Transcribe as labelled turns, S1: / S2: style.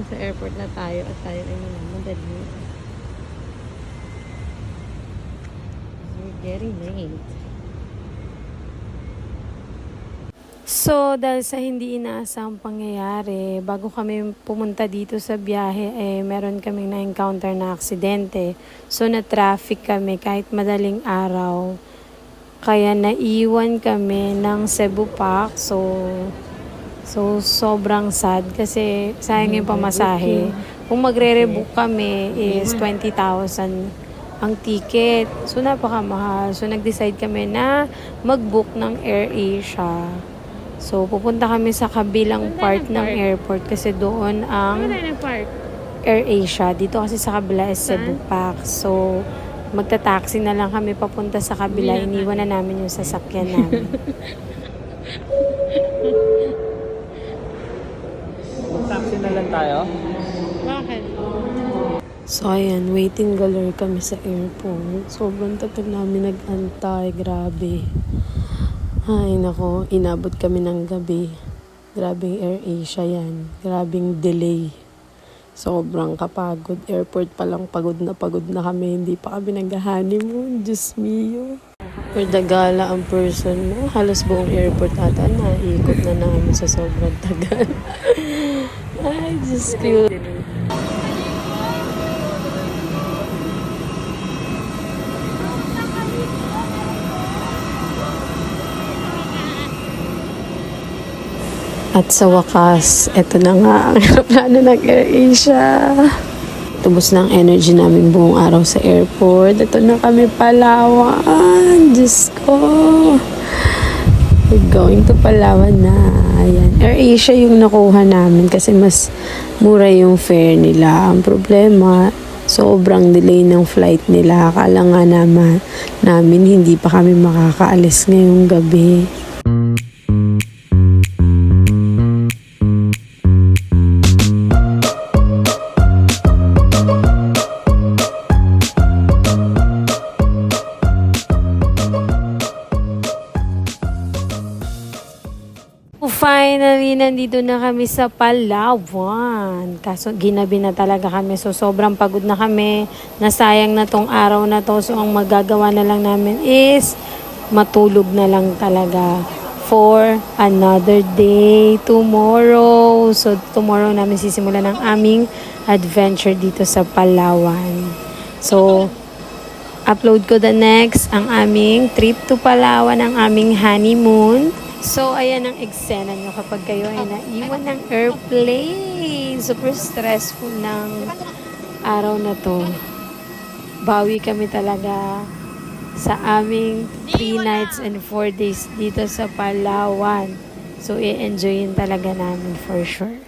S1: Nasa airport na tayo at tayo ay namamadali. We're getting late. So, dahil sa hindi inaasang pangyayari, bago kami pumunta dito sa biyahe, meron kaming na-encounter na aksidente. So, na-traffic kami kahit madaling araw. Kaya naiwan kami ng Cebu Park. So sobrang sad kasi sayang yung pamasahe. Kung magre-rebook kami is 20,000 ang ticket. So, napakamahal. So, nag-decide kami na mag-book ng AirAsia. So, pupunta kami sa kabilang part ng airport kasi doon ang AirAsia. Dito kasi sa kabila is Cebu Park. So, magta-taxi na lang kami papunta sa kabila. Iniwan na namin yung sasakyan namin.
S2: Mag-taxi na lang tayo?
S1: Bakit?
S3: So, ayan, waiting galore kami sa airport. Sobrang tagal namin nag-antay. Grabe. Ay, nako, inabot kami ng gabi. Grabing AirAsia yan. Grabing delay. Sobrang kapagod. Airport pa lang pagod na kami. Hindi pa kami nag-honeymoon. Diyos mio. For the gala ang person mo. Halos buong airport ata na. Ikot na namin sa sobrang tagal. Ay, Diyos ko. At sa wakas, eto na nga ang aeroplano ng AirAsia. Tubos ng energy namin buong araw sa airport. Ito na kami, Palawan. Diyos ko. We're going to Palawan na. Ayan. AirAsia yung nakuha namin kasi mas mura yung fare nila. Ang problema, sobrang delay ng flight nila. Akala nga namin hindi pa kami makakaalis ngayong gabi.
S1: Finally, nandito na kami sa Palawan. Kaso ginabi na talaga kami. So, sobrang pagod na kami. Nasayang na tong araw na to. So, ang magagawa na lang namin is matulog na lang talaga for another day tomorrow. So, tomorrow namin sisimulan ang aming adventure dito sa Palawan. So, upload ko the next ang aming trip to Palawan, ang aming honeymoon. So, ayan ang eksena nyo kapag kayo ay naiwan ng airplane. Super stressful ng araw na to. Bawi kami talaga sa aming 3 nights and 4 days dito sa Palawan. So, i-enjoyin talaga namin for sure.